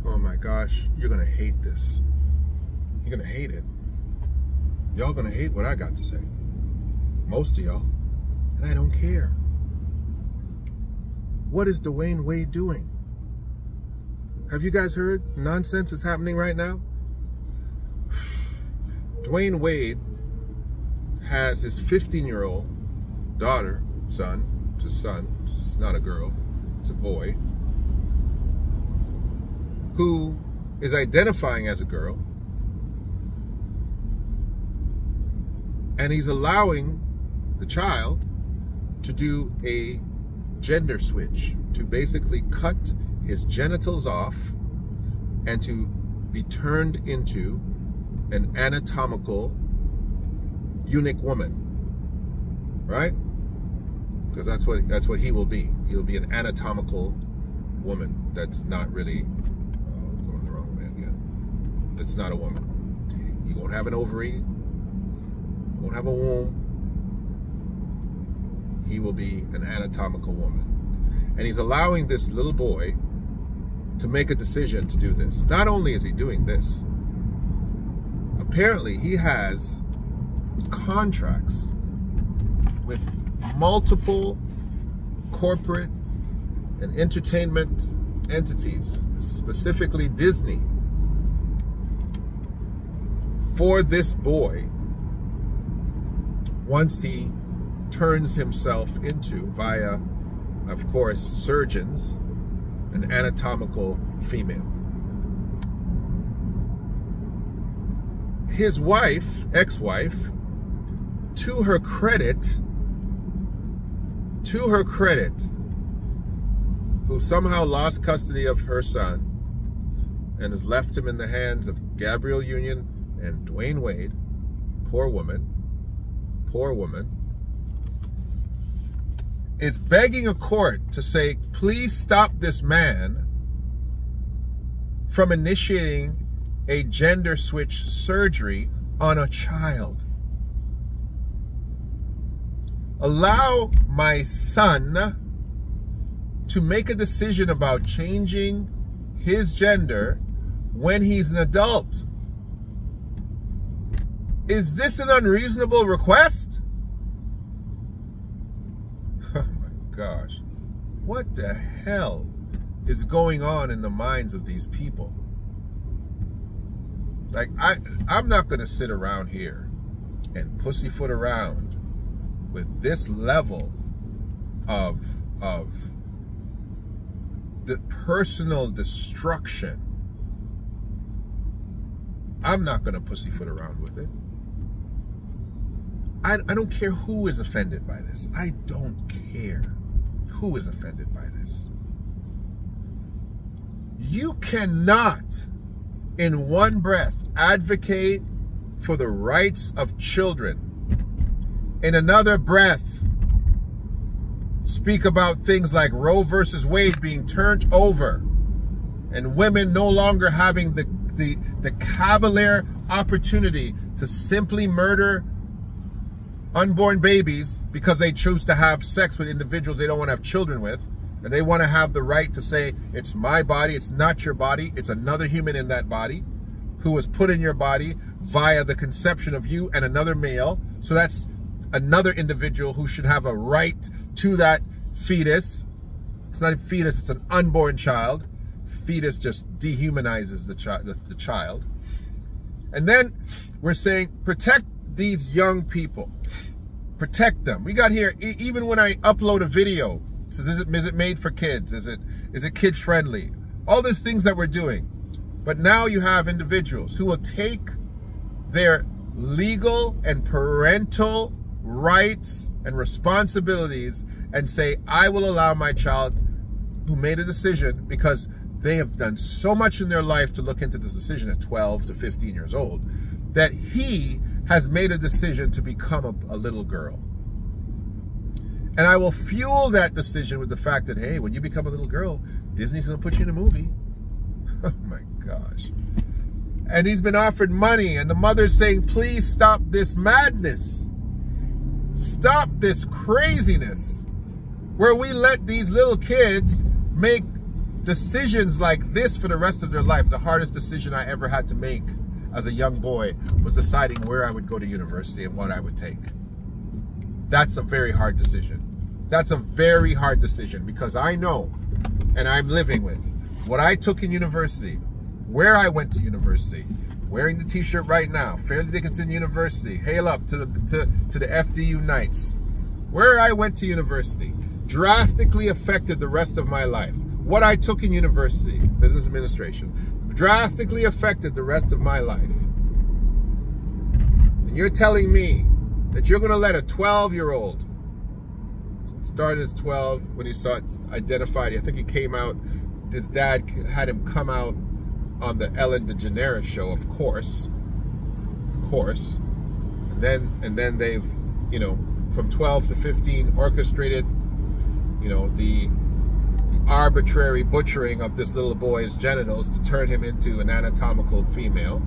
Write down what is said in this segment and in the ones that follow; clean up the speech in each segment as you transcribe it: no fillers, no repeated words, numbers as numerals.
Oh my gosh, you're gonna hate this. You're gonna hate it. Y'all gonna hate what I got to say. Most of y'all. And I don't care. What is Dwayne Wade doing? Have you guys heard nonsense is happening right now? Dwayne Wade has his 15-year-old daughter, son, it's not a girl, it's a boy, who is identifying as a girl, and he's allowing the child to do a gender switch, to basically cut his genitals off and to be turned into an anatomical eunuch woman, right? Because that's what he will be. He'll be an anatomical woman. That's not really, I'm going the wrong way again. That's not a woman. He won't have an ovary. He won't have a womb. He will be an anatomical woman. And he's allowing this little boy to make a decision to do this. Not only is he doing this, apparently he has contracts with multiple corporate and entertainment entities, specifically Disney, for this boy once he turns himself into, via, of course, surgeons, an anatomical female. His wife, ex-wife, to her credit, who somehow lost custody of her son and has left him in the hands of Gabrielle Union and Dwayne Wade, poor woman, is begging a court to say, please stop this man from initiating a gender switch surgery on a child. Allow my son to make a decision about changing his gender when he's an adult. Is this an unreasonable request? Oh my gosh. What the hell is going on in the minds of these people? Like, I'm not going to sit around here and pussyfoot around with this level of the personal destruction. I'm not going to pussyfoot around with it. I don't care who is offended by this. I don't care who is offended by this. You cannot, in one breath, advocate for the rights of children. In another breath, speak about things like Roe versus Wade being turned over and women no longer having the cavalier opportunity to simply murder unborn babies because they choose to have sex with individuals they don't want to have children with, and they want to have the right to say, it's my body, it's not your body, it's another human in that body who was put in your body via the conception of you and another male. So that's another individual who should have a right to that fetus. It's not a fetus, it's an unborn child. Fetus just dehumanizes the child. And then we're saying, protect these young people. Protect them. We got here, even when I upload a video, it says, is it made for kids? Is it kid friendly? All the things that we're doing. But now you have individuals who will take their legal and parental rights and responsibilities and say, I will allow my child who made a decision, because they have done so much in their life to look into this decision at 12 to 15 years old, that he has made a decision to become a little girl. And I will fuel that decision with the fact that, hey, when you become a little girl, Disney's going to put you in a movie. Oh my gosh. And he's been offered money, and the mother's saying, please stop this madness. Stop this craziness where we let these little kids make decisions like this for the rest of their life. The hardest decision I ever had to make as a young boy was deciding where I would go to university and what I would take. That's a very hard decision. That's a very hard decision, because I know, and I'm living with, what I took in university, where I went to university, wearing the t-shirt right now, Fairleigh Dickinson University, hail up to the FDU Knights. Where I went to university drastically affected the rest of my life. What I took in university, business administration, drastically affected the rest of my life. And you're telling me that you're going to let a 12-year-old, started as 12 when he saw it identified, I think he came out, his dad had him come out on the Ellen DeGeneres show, of course. And then they've, you know, from 12 to 15 orchestrated, you know, the arbitrary butchering of this little boy's genitals to turn him into an anatomical female.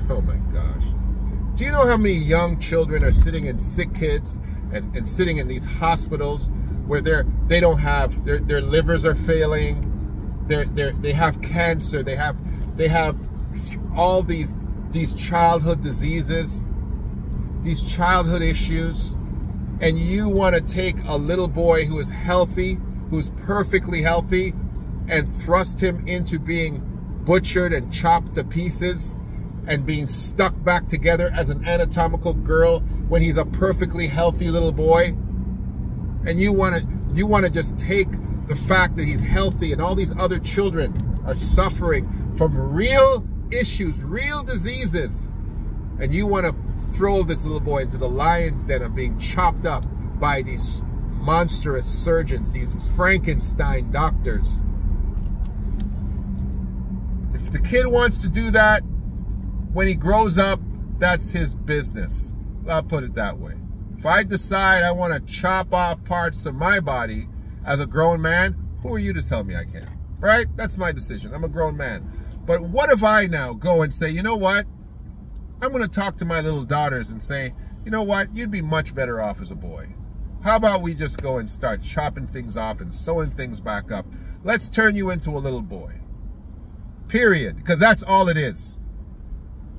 Oh my gosh. Do you know how many young children are sitting in sick kids and sitting in these hospitals where they don't have, their livers are failing, they have cancer, they have all these childhood diseases, these childhood issues, and you want to take a little boy who is healthy, who's perfectly healthy, and thrust him into being butchered and chopped to pieces and being stuck back together as an anatomical girl when he's a perfectly healthy little boy. And you want to just take the fact that he's healthy and all these other children are suffering from real issues, real diseases, and you want to throw this little boy into the lion's den of being chopped up by these monstrous surgeons, these Frankenstein doctors. If the kid wants to do that when he grows up, that's his business. I'll put it that way. If I decide I want to chop off parts of my body as a grown man, who are you to tell me I can't? Right? That's my decision. I'm a grown man. But what if I now go and say, you know what? I'm going to talk to my little daughters and say, you know what? You'd be much better off as a boy. How about we just go and start chopping things off and sewing things back up? Let's turn you into a little boy. Period. Because that's all it is.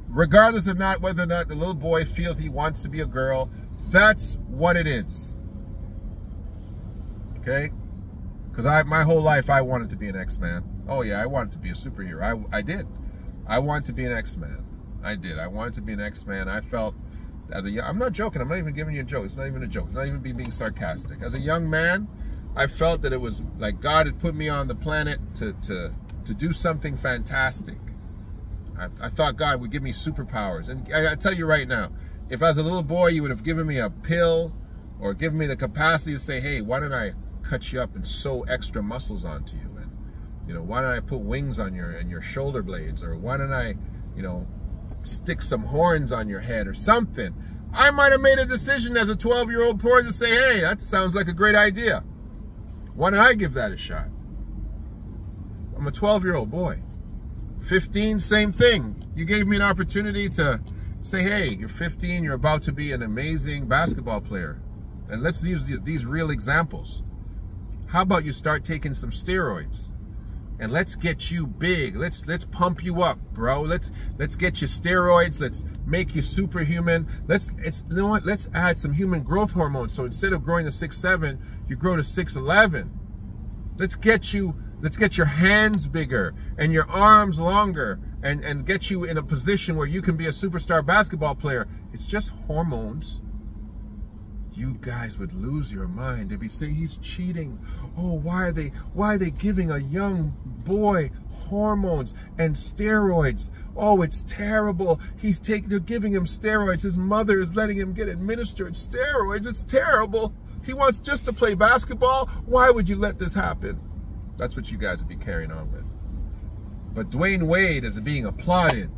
Regardless of whether or not the little boy feels he wants to be a girl, that's what it is. Okay? Because my whole life I wanted to be an X-Man. Oh yeah, I wanted to be a superhero. I did. I wanted to be an X-Man. I did. I wanted to be an X-Man. I felt as a young, I'm not joking. I'm not even giving you a joke. It's not even a joke. It's not even being sarcastic. As a young man, I felt that it was like God had put me on the planet to do something fantastic. I thought God would give me superpowers. And I tell you right now, if as a little boy you would have given me a pill or given me the capacity to say, hey, why don't I cut you up and sew extra muscles onto you? And, you know, why don't I put wings on your shoulder blades? Or why don't I, you know, stick some horns on your head or something? I might have made a decision as a 12-year-old boy to say, hey, that sounds like a great idea. Why don't I give that a shot? I'm a 12-year-old boy. 15, same thing. You gave me an opportunity to say, hey, you're 15, you're about to be an amazing basketball player. And let's use these real examples. How about you start taking some steroids? And let's get you big. Let's pump you up, bro. Let's get you steroids. Let's make you superhuman. You know what? Let's add some human growth hormones. So instead of growing to 6'7", you grow to 6'11". Let's get your hands bigger and your arms longer and get you in a position where you can be a superstar basketball player. It's just hormones. You guys would lose your mind. They'd be saying he's cheating. Oh, why are they giving a young boy hormones and steroids? Oh, it's terrible. They're giving him steroids. His mother is letting him get administered steroids. It's terrible. He wants just to play basketball. Why would you let this happen? That's what you guys would be carrying on with. But Dwayne Wade is being applauded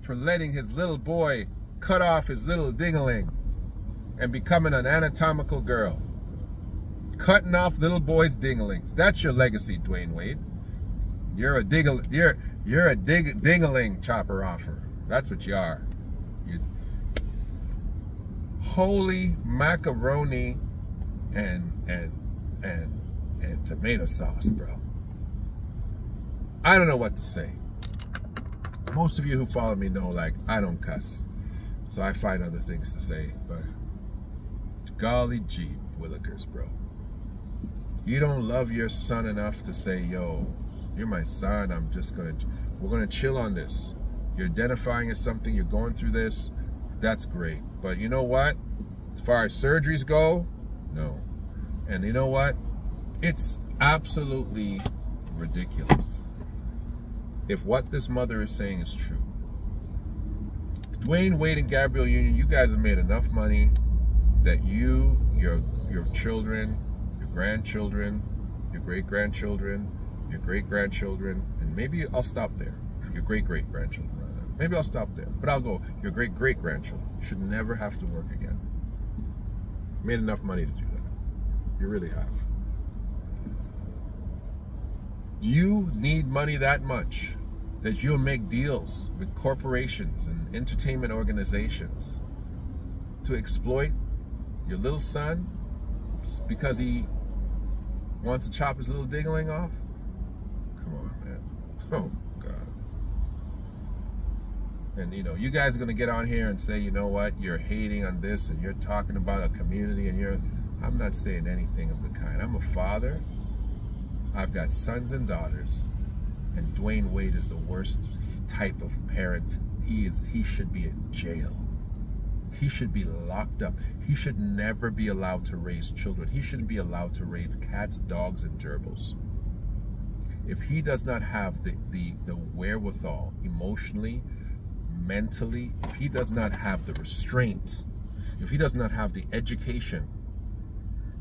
for letting his little boy cut off his little ding-a-ling and becoming an anatomical girl. Cutting off little boys' ding-a-lings. That's your legacy, Dwayne Wade. You're a ding-a-ling chopper offer. That's what you are. You holy macaroni and and tomato sauce, bro. I don't know what to say. Most of you who follow me know, like, I don't cuss. So I find other things to say, but golly gee willikers, bro. You don't love your son enough to say, yo, you're my son, we're gonna chill on this. You're identifying as something, you're going through this, that's great. But you know what? As far as surgeries go, no. And you know what? It's absolutely ridiculous if what this mother is saying is true. Dwayne Wade and Gabrielle Union, you guys have made enough money that you, your children, your grandchildren, your great-grandchildren, your great-grandchildren, and maybe I'll stop there. Your great-great-grandchildren, rather. Maybe I'll stop there, but I'll go, your great-great-grandchildren should never have to work again. Made enough money to do that. You really have. Do you need money that much that you'll make deals with corporations and entertainment organizations to exploit your little son because he wants to chop his little dingling off? Come on, man. Oh, God. And, you know, you guys are going to get on here and say, you know what, you're hating on this and you're talking about a community and I'm not saying anything of the kind. I'm a father. I've got sons and daughters, and Dwayne Wade is the worst type of parent. He should be in jail. He should be locked up. He should never be allowed to raise children. He shouldn't be allowed to raise cats, dogs, and gerbils. If he does not have the wherewithal emotionally, mentally, if he does not have the restraint, if he does not have the education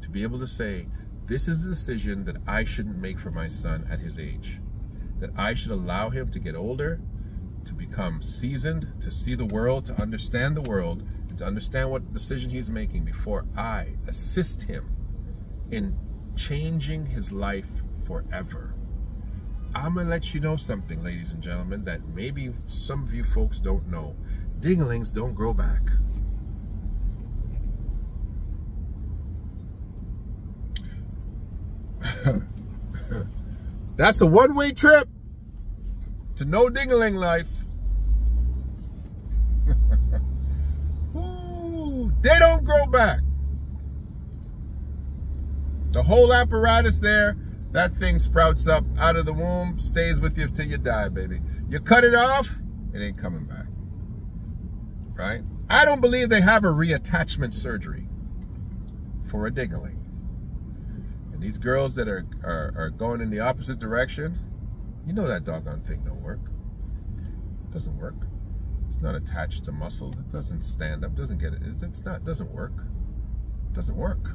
to be able to say, this is a decision that I shouldn't make for my son at his age, that I should allow him to get older, to become seasoned, to see the world, to understand the world, and to understand what decision he's making before I assist him in changing his life forever. I'm gonna let you know something, ladies and gentlemen, that maybe some of you folks don't know. Dinglings don't grow back. That's a one-way trip to no dingling life. Ooh, they don't grow back. The whole apparatus there, that thing sprouts up out of the womb, stays with you till you die, baby. You cut it off, it ain't coming back. Right? I don't believe they have a reattachment surgery for a dingling. And these girls that are going in the opposite direction, you know that doggone thing don't work. It doesn't work. It's not attached to muscles. It doesn't stand up. Doesn't get it. It doesn't work. It doesn't work.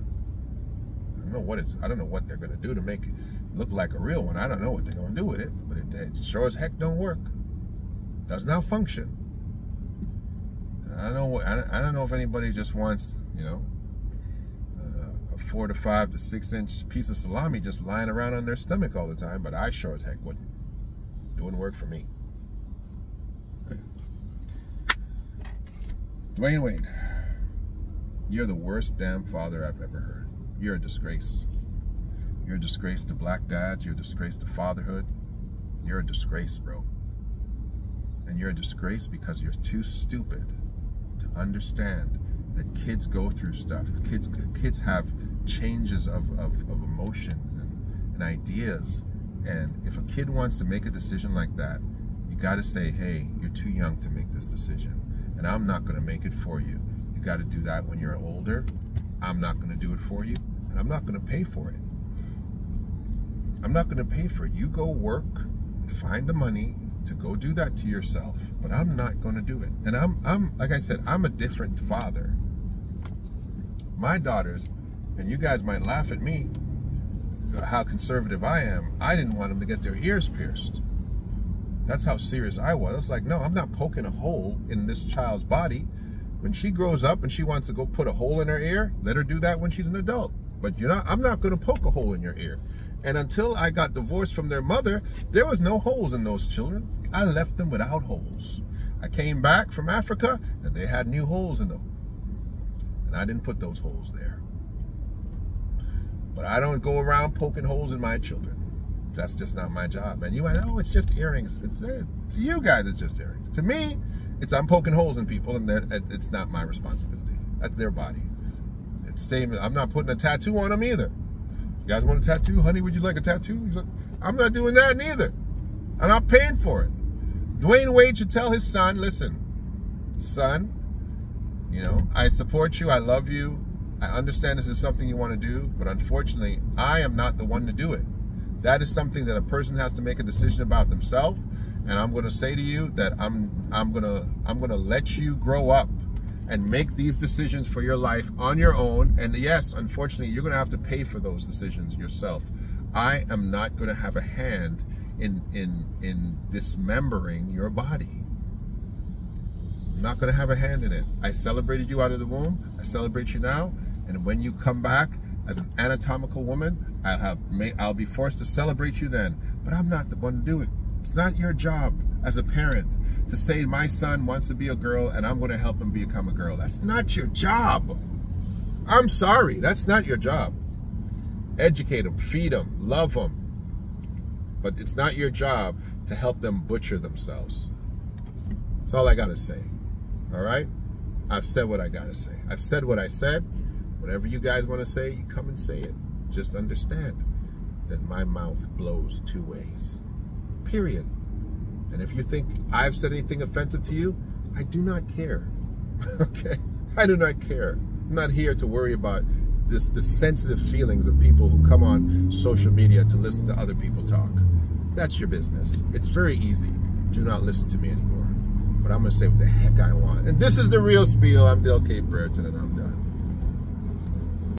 I don't know what they're gonna do to make it look like a real one. I don't know what they're gonna do with it, but it sure as heck don't work. Does not function. I don't know if anybody just wants, you know, a 4 to 5 to 6 inch piece of salami just lying around on their stomach all the time, but I sure as heck wouldn't. It wouldn't work for me. Dwayne Wade, you're the worst damn father I've ever heard. You're a disgrace. You're a disgrace to black dads. You're a disgrace to fatherhood. You're a disgrace, bro. And you're a disgrace because you're too stupid to understand that kids go through stuff. Kids have changes of emotions and ideas. And if a kid wants to make a decision like that, you got to say, hey, you're too young to make this decision. And I'm not going to make it for you. You got to do that when you're older. I'm not going to do it for you. And I'm not going to pay for it. I'm not going to pay for it. You go work and find the money to go do that to yourself. But I'm not going to do it. And I'm like I said, I'm a different father. My daughters, and you guys might laugh at me, how conservative I am. I didn't want them to get their ears pierced. That's how serious I was. I was like, no, I'm not poking a hole in this child's body. When she grows up and she wants to go put a hole in her ear, let her do that when she's an adult. But I'm not going to poke a hole in your ear. And until I got divorced from their mother, there was no holes in those children. I left them without holes. I came back from Africa and they had new holes in them. And I didn't put those holes there. But I don't go around poking holes in my children. That's just not my job. And you might, oh, it's just earrings. To you guys, it's just earrings. To me, I'm poking holes in people, and it's not my responsibility. That's their body. It's same. I'm not putting a tattoo on them either. You guys want a tattoo? Honey, would you like a tattoo? I'm not doing that neither. I'm not paying for it. Dwayne Wade should tell his son, listen, son, I support you. I love you. I understand this is something you want to do, but unfortunately, I am not the one to do it. That is something that a person has to make a decision about themselves. And I'm going to say to you that I'm going to let you grow up and make these decisions for your life on your own. And yes, unfortunately, you're going to have to pay for those decisions yourself. I am not going to have a hand in dismembering your body. I'm not going to have a hand in it. I celebrated you out of the womb. I celebrate you now. And when you come back as an anatomical woman, I'll be forced to celebrate you then. But I'm not the one to do it. It's not your job as a parent to say my son wants to be a girl and I'm going to help him become a girl. That's not your job. I'm sorry. That's not your job. Educate them, feed them, love them. But it's not your job to help them butcher themselves. That's all I got to say. All right? I've said what I got to say. I've said what I said. Whatever you guys want to say, you come and say it. Just understand that my mouth blows two ways. Period. And if you think I've said anything offensive to you, I do not care. Okay? I do not care. I'm not here to worry about the sensitive feelings of people who come on social media to listen to other people talk. That's your business. It's very easy. Do not listen to me anymore. But I'm going to say what the heck I want. And this is The Real Spiel. I'm Dale K. Brereton, and I'm done.